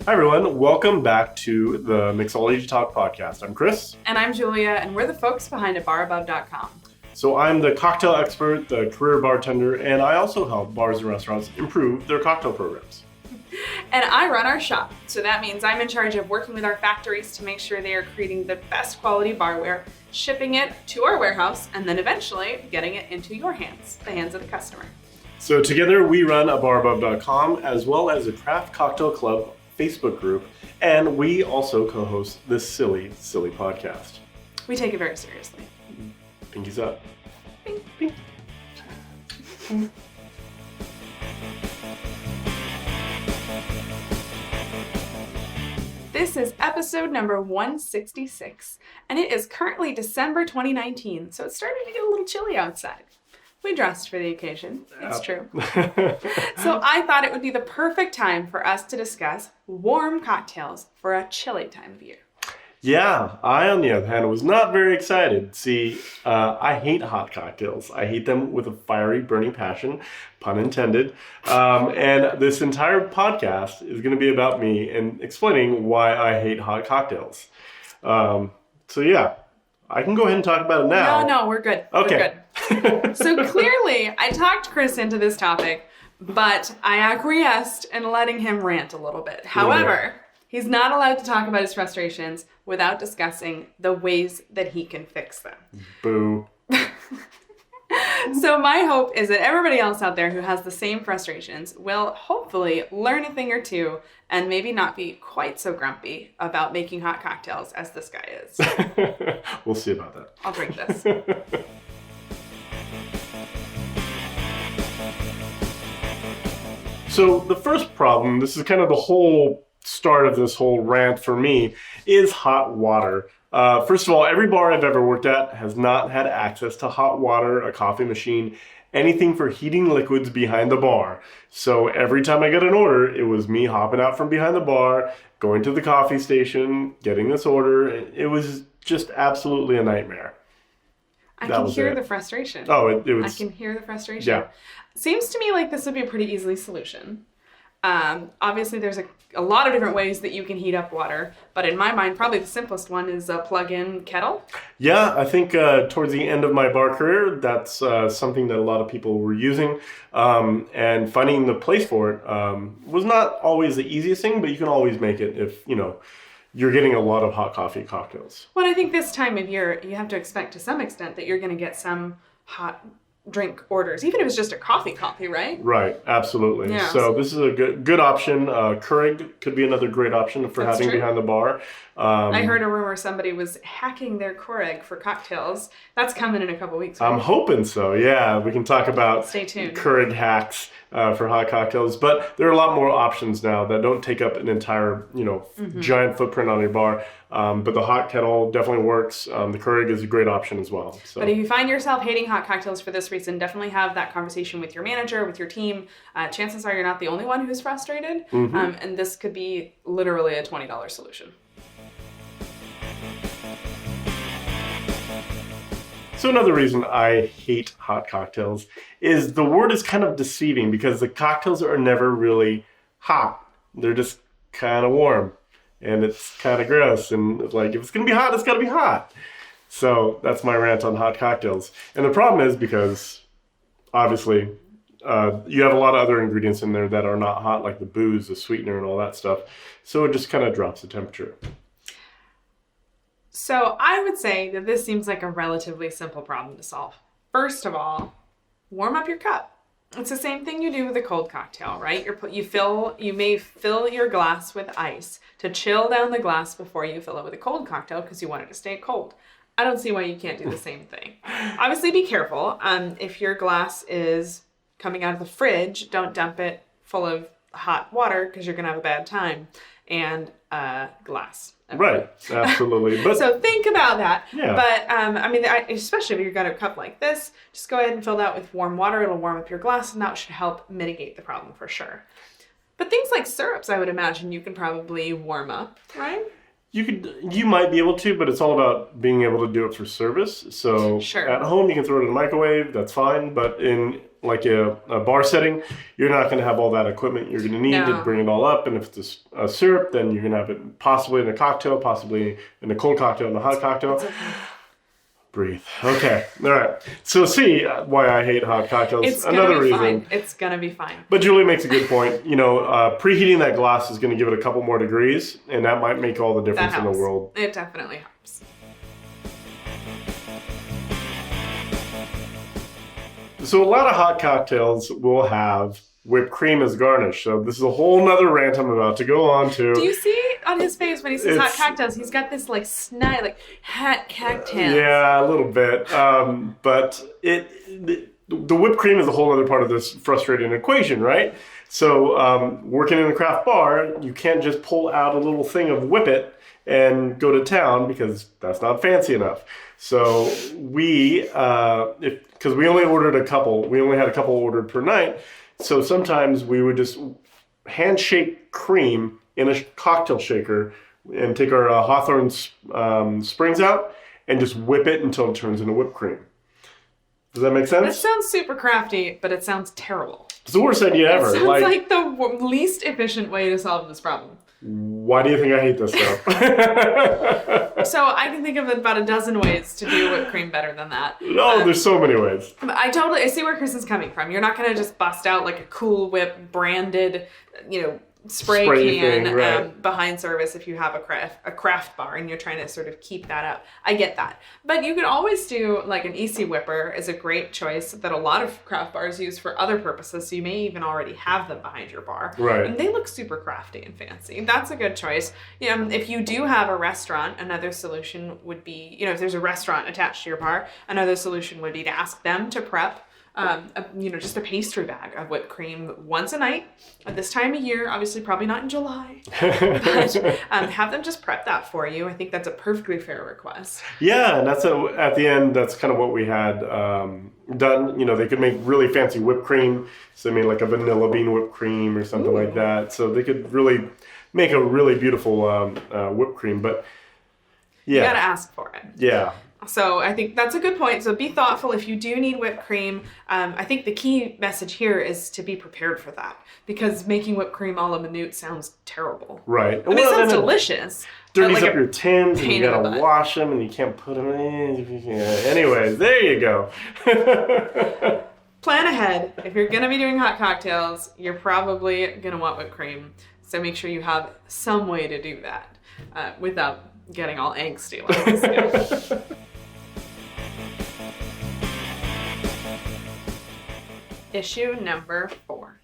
Hi everyone, welcome back to the Mixology Talk podcast. I'm Chris. And I'm Julia, and we're the folks behind barabove.com. So I'm the cocktail expert, the career bartender, and I also help bars and restaurants improve their cocktail programs. And I run our shop, so that means I'm in charge of working with our factories to make sure they are creating the best quality barware, shipping it to our warehouse, and then eventually getting it into your hands, the hands of the customer. So together we run barabove.com as well as a Craft Cocktail Club Facebook group, and we also co-host this silly podcast. We take it very seriously. Pinkies up. Pink, pink. This is episode number 166, and it is currently December 2019, so it's starting to get a little chilly outside. We dressed for the occasion, it's true. So I thought it would be the perfect time for us to discuss warm cocktails for a chilly time of year. Yeah, I, on the other hand, was not very excited. See, I hate hot cocktails. I hate them with a fiery, burning passion, pun intended. And this entire podcast is going to be about me and explaining why I hate hot cocktails. So yeah, I can go ahead and talk about it now. No, we're good. Okay. We're good. So clearly, I talked Chris into this topic, but I acquiesced in letting him rant a little bit. However, he's not allowed to talk about his frustrations without discussing the ways that he can fix them. Boo. So my hope is that everybody else out there who has the same frustrations will hopefully learn a thing or two and maybe not be quite so grumpy about making hot cocktails as this guy is. We'll see about that. I'll drink this. So the first problem, this is kind of the whole start of this whole rant for me, is hot water. First of all, every bar I've ever worked at has not had access to hot water, a coffee machine, anything for heating liquids behind the bar. So every time I got an order, it was me hopping out from behind the bar, going to the coffee station, getting this order. It was just absolutely a nightmare. I can hear the frustration. Oh, it was... I can hear the frustration. Yeah. Seems to me like this would be a pretty easily solution. Obviously, there's a lot of different ways that you can heat up water, but in my mind, probably the simplest one is a plug-in kettle. Yeah, I think towards the end of my bar career, that's something that a lot of people were using, and finding the place for it was not always the easiest thing, but you can always make it if, you're getting a lot of hot coffee cocktails. Well, I think this time of year, you have to expect to some extent that you're going to get some hot drink orders, even if it's just a coffee, right? Right, absolutely. Yeah, so this is a good option. Keurig could be another great option for having behind the bar. I heard a rumor somebody was hacking their Keurig for cocktails. That's coming in a couple weeks. Right? I'm hoping so. Yeah, we can talk about Stay tuned. Keurig hacks for hot cocktails, but there are a lot more options now that don't take up an entire, giant footprint on your bar. But the hot kettle definitely works. The Keurig is a great option as well. So. But if you find yourself hating hot cocktails for this reason, definitely have that conversation with your manager, with your team. Chances are you're not the only one who's frustrated. And this could be literally a $20 solution. So another reason I hate hot cocktails is the word is kind of deceiving because the cocktails are never really hot. They're just kind of warm. And it's kind of gross. And it's like, if it's going to be hot, it's got to be hot. So that's my rant on hot cocktails. And the problem is because, obviously, you have a lot of other ingredients in there that are not hot, like the booze, the sweetener, and all that stuff. So it just kind of drops the temperature. So I would say that this seems like a relatively simple problem to solve. First of all, warm up your cup. It's the same thing you do with a cold cocktail, right? You may fill your glass with ice to chill down the glass before you fill it with a cold cocktail because you want it to stay cold. I don't see why you can't do the same thing. Obviously, be careful. If your glass is coming out of the fridge, don't dump it full of hot water because you're going to have a bad time. And glass. Right, absolutely. But so think about that. Yeah. But especially if you've got a cup like this, just go ahead and fill that with warm water. It'll warm up your glass, and that should help mitigate the problem for sure. But things like syrups, I would imagine you can probably warm up, right? You might be able to, but it's all about being able to do it for service. So Sure. at home, you can throw it in the microwave. That's fine. But in like a bar setting, you're not going to have all that equipment you're going to need to bring it all up. And if it's a syrup, then you're going to have it possibly in a cocktail, possibly in a cold cocktail, and a hot cocktail. Okay. Breathe. Okay. All right. So see why I hate hot cocktails. It's Another gonna be reason. fine. It's gonna be fine. But Julie makes a good point. Preheating that glass is going to give it a couple more degrees, and that might make all the difference in the world. It definitely helps. So a lot of hot cocktails will have whipped cream as garnish. So this is a whole nother rant I'm about to go on to. Do you see on his face when he says hot cocktails? He's got this like snide, like hot cocktails. Yeah, a little bit. But the whipped cream is a whole other part of this frustrating equation, right? So working in a craft bar, you can't just pull out a little thing of whip it and go to town because that's not fancy enough. So because we only ordered a couple, we only had a couple ordered per night. So sometimes we would just handshake cream in a cocktail shaker and take our Hawthorne Springs out and just whip it until it turns into whipped cream. Does that make sense? That sounds super crafty, but it sounds terrible. It's the worst idea ever. It sounds like the least efficient way to solve this problem. Why do you think I hate this stuff? So I can think of about a dozen ways to do whipped cream better than that. No, there's so many ways. I see where Chris is coming from. You're not going to just bust out like a Cool Whip branded, spray can thing, right. Behind service if you have a craft bar and you're trying to sort of keep that up. I get that. But you could always do like an EC whipper is a great choice that a lot of craft bars use for other purposes. So you may even already have them behind your bar. Right. And they look super crafty and fancy. That's a good choice. If you do have a restaurant, another solution would be, if there's a restaurant attached to your bar, another solution would be to ask them to prep just a pastry bag of whipped cream once a night at this time of year. Obviously, probably not in July, but have them just prep that for you. I think that's a perfectly fair request. Yeah, and at the end. That's kind of what we had done. They could make really fancy whipped cream. So they made like a vanilla bean whipped cream or something like that. So they could really make a really beautiful whipped cream. But yeah, you gotta ask for it. Yeah. So I think that's a good point. So be thoughtful if you do need whipped cream. I think the key message here is to be prepared for that because making whipped cream a la minute sounds terrible. Right. It sounds delicious. Dirties up your tins and you gotta wash them and you can't put them in. Yeah. Anyways, there you go. Plan ahead. If you're going to be doing hot cocktails, you're probably going to want whipped cream. So make sure you have some way to do that without getting all angsty like this. Issue number 4.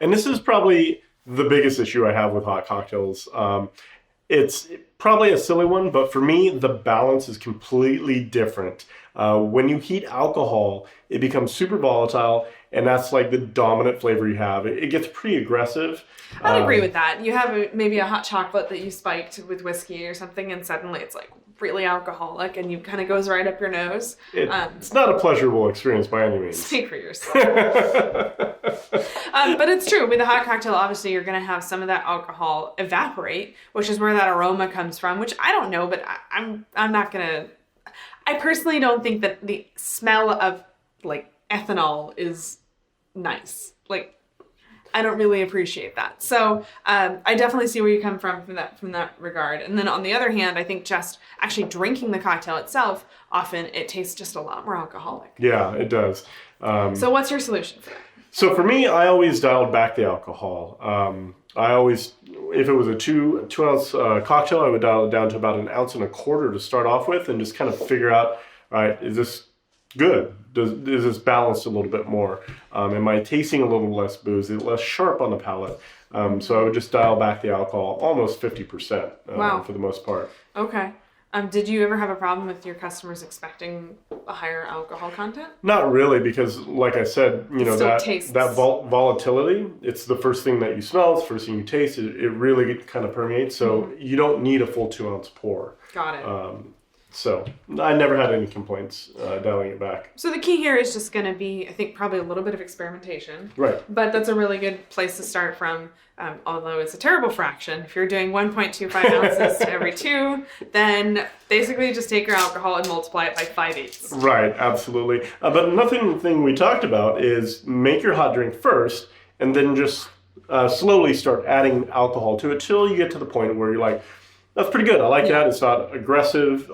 And this is probably the biggest issue I have with hot cocktails. It's probably a silly one, but for me, the balance is completely different. When you heat alcohol, it becomes super volatile, and that's like the dominant flavor you have. It gets pretty aggressive. I'd agree with that. You have maybe a hot chocolate that you spiked with whiskey or something, and suddenly it's like really alcoholic, and you kind of goes right up your nose. It's not a pleasurable experience by any means. Speak for yourself. But it's true. With a hot cocktail, obviously, you're going to have some of that alcohol evaporate, which is where that aroma comes from, which I don't know, but I'm not going to... I personally don't think that the smell of, like, ethanol is nice. Like, I don't really appreciate that. So I definitely see where you come from that regard. And then on the other hand, I think just actually drinking the cocktail itself, often it tastes just a lot more alcoholic. Yeah, it does. So what's your solution for that? So for me, I always dialed back the alcohol. If it was a two ounce cocktail, I would dial it down to about 1.25 ounces to start off with and just kind of figure out, all right, is this good? Is this balanced a little bit more? Am I tasting a little less boozy, less sharp on the palate? So I would just dial back the alcohol almost 50% Wow. for the most part. Okay. Did you ever have a problem with your customers expecting a higher alcohol content? Not really, because like I said, tastes. that volatility, it's the first thing that you smell, it's the first thing you taste. It really kind of permeates, so you don't need a full 2 ounce pour. Got it. So I never had any complaints dialing it back. So the key here is just going to be, I think, probably a little bit of experimentation. Right. But that's a really good place to start from, although it's a terrible fraction. If you're doing 1.25 ounces to every 2, then basically just take your alcohol and multiply it by 5/8. Right, absolutely. But another thing we talked about is make your hot drink first and then just slowly start adding alcohol to it till you get to the point where you're like, that's pretty good. I like that. It's not aggressive.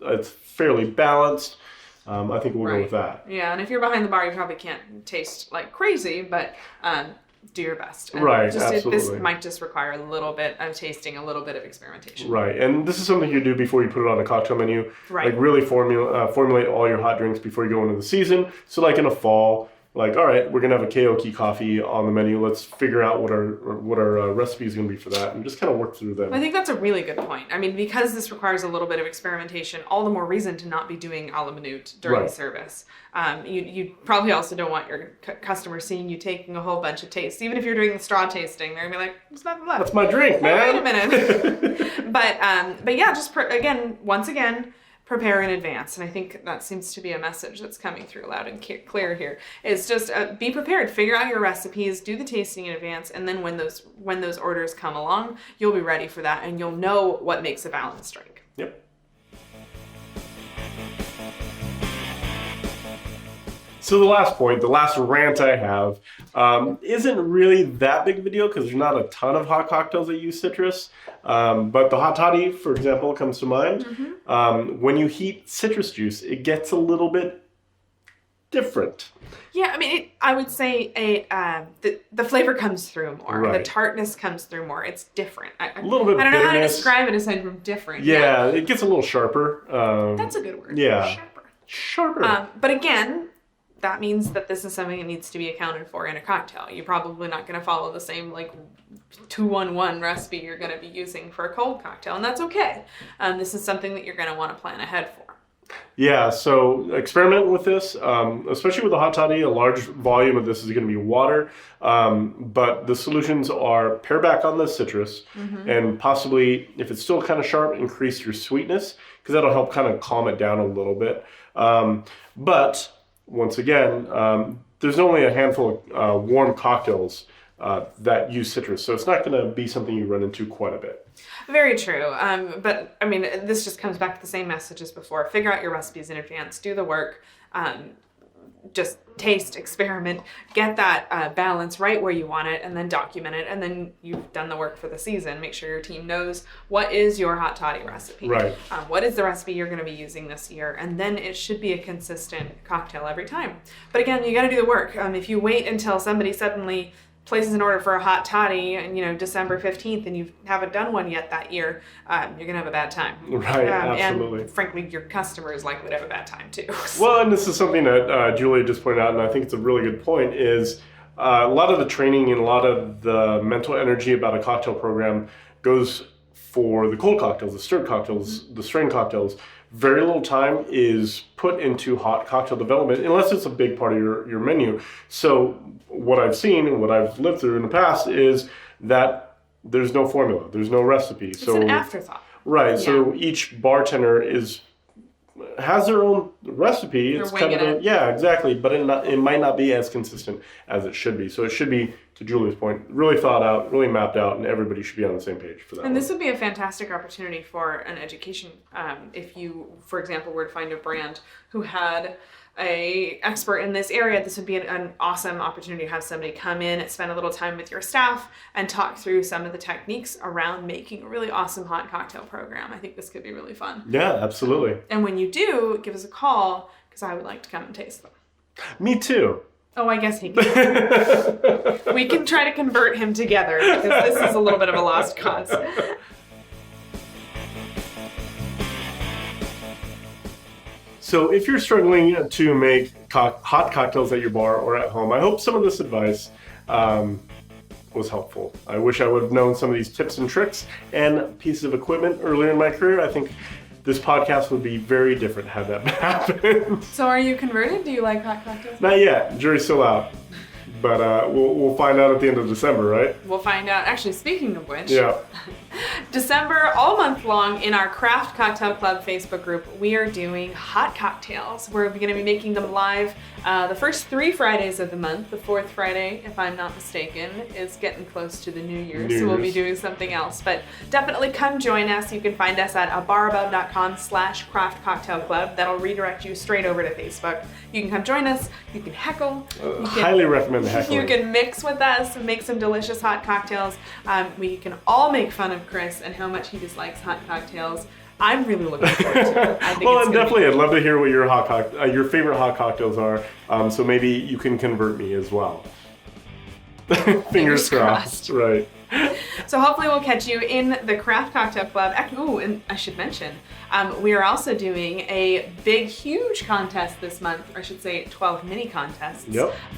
It's fairly balanced. I think we'll go with that. Yeah, and if you're behind the bar, you probably can't taste like crazy, but do your best. And Absolutely. This might just require a little bit of tasting, a little bit of experimentation. Right, and this is something you do before you put it on a cocktail menu. Right. Like really formulate all your hot drinks before you go into the season. So like in the fall, like, all right, we're gonna have a Keoki coffee on the menu. Let's figure out what our recipe is gonna be for that, and just kind of work through them. I think that's a really good point. I mean, because this requires a little bit of experimentation, all the more reason to not be doing a la minute during service. You probably also don't want your customers seeing you taking a whole bunch of tastes. Even if you're doing the straw tasting, they're gonna be like, "There's nothing left." That's my drink, man. Wait a minute. but yeah, just once again. Prepare in advance, and I think that seems to be a message that's coming through loud and clear here. Is just be prepared, figure out your recipes, do the tasting in advance, and then when those orders come along, you'll be ready for that, and you'll know what makes a balanced drink. Yep. So the last point, the last rant I have, isn't really that big of a deal because there's not a ton of hot cocktails that use citrus. But the hot toddy, for example, comes to mind. Mm-hmm. When you heat citrus juice, it gets a little bit different. Yeah, I mean, I would say the flavor comes through more. Right. The tartness comes through more. It's different. A little bit of I don't know how to bitterness. describe it aside from different. Yeah, it gets a little sharper. That's a good word. Yeah. Sharper. But again, that means that this is something that needs to be accounted for in a cocktail. You're probably not going to follow the same 2-1-1 recipe you're going to be using for a cold cocktail, and that's okay. This is something that you're going to want to plan ahead for. Yeah, so experiment with this, especially with the hot toddy. A large volume of this is going to be water, but the solutions are pare back on the citrus, and possibly, if it's still kind of sharp, increase your sweetness, because that'll help kind of calm it down a little bit. But once again, there's only a handful of warm cocktails that use citrus, so it's not going to be something you run into quite a bit. Very true. But I mean, this just comes back to the same message as before. Figure out your recipes in advance. Do the work. Just taste, experiment, get that balance right where you want it, and then document it. And then you've done the work for the season. Make sure your team knows what is your hot toddy recipe. Right. What is the recipe you're going to be using this year? And then it should be a consistent cocktail every time. But again, you got to do the work. If you wait until somebody suddenly places an order for a hot toddy and December 15th and you haven't done one yet that year, you're gonna have a bad time. Right, absolutely. And frankly, your customer is likely to have a bad time too. Well, and this is something that Julia just pointed out, and I think it's a really good point, is a lot of the training and a lot of the mental energy about a cocktail program goes for the cold cocktails, the stirred cocktails, the strain cocktails. Very little time is put into hot cocktail development unless it's a big part of your menu. So what I've seen and what I've lived through in the past is that there's no formula, there's no recipe. It's an afterthought. Right. Yeah. So each bartender has their own recipe. They're it's kind of exactly. But it might not be as consistent as it should be. So it should be, to Julia's point, really thought out, really mapped out, and everybody should be on the same page for that. And this would be a fantastic opportunity for an education. If you, for example, were to find a brand who had a expert in this area, this would be an awesome opportunity to have somebody come in and spend a little time with your staff and talk through some of the techniques around making a really awesome hot cocktail program. I think this could be really fun. Yeah, absolutely. And when you do, give us a call, because I would like to come and taste them. Me too. Oh, I guess he can. We can try to convert him together, because this is a little bit of a lost cause. So if you're struggling to make hot cocktails at your bar or at home, I hope some of this advice was helpful. I wish I would have known some of these tips and tricks and pieces of equipment earlier in my career. I think this podcast would be very different had that happened. So are you converted? Do you like hot cocktails? Not yet. Jury's still out. But we'll find out at the end of December, right? We'll find out. Actually, speaking of which, Yeah. December, all month long, in our Craft Cocktail Club Facebook group, we are doing hot cocktails. We're going to be making them live the first 3 Fridays of the month. The 4th Friday, if I'm not mistaken, is getting close to the New Year, so we'll be doing something else. But definitely come join us. You can find us at abarabove.com/craftcocktailclub. That'll redirect you straight over to Facebook. You can come join us. You can heckle. Highly recommend the heckling. You can mix with us and make some delicious hot cocktails. We can all make fun of Chris and how much he dislikes hot cocktails. I'm really looking forward to it. I think Well, and definitely, I'd love to hear what your your favorite hot cocktails are. So maybe you can convert me as well. Fingers crossed. Right. So hopefully we'll catch you in the Craft Cocktail Club. Oh, and I should mention, we are also doing a big, huge contest this month, or I should say 12 mini contests,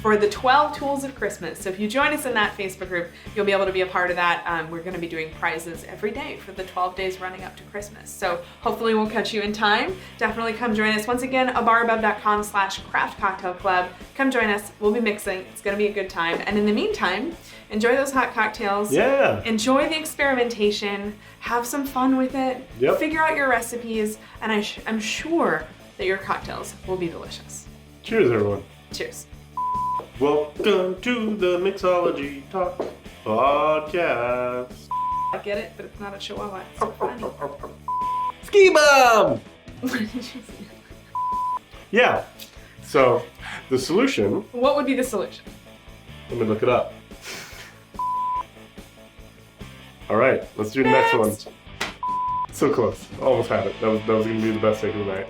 for the 12 Tools of Christmas. So if you join us in that Facebook group, you'll be able to be a part of that. We're going to be doing prizes every day for the 12 days running up to Christmas. So hopefully we'll catch you in time. Definitely come join us. Once again, abarabove.com/craftcocktailclub. Come join us. We'll be mixing. It's going to be a good time. And in the meantime, enjoy those hot cocktails. Yeah. Enjoy the experimentation. Have some fun with it. Yep. Figure out your recipes, and I'm sure that your cocktails will be delicious. Cheers, everyone. Cheers. Welcome to the Mixology Talk Podcast. I get it, but it's not a chihuahua. It's so funny. Ski bomb! What did you say? Yeah. So, the solution. What would be the solution? Let me look it up. All right, let's do the next one. So close. Almost had it. That was going to be the best take of the night.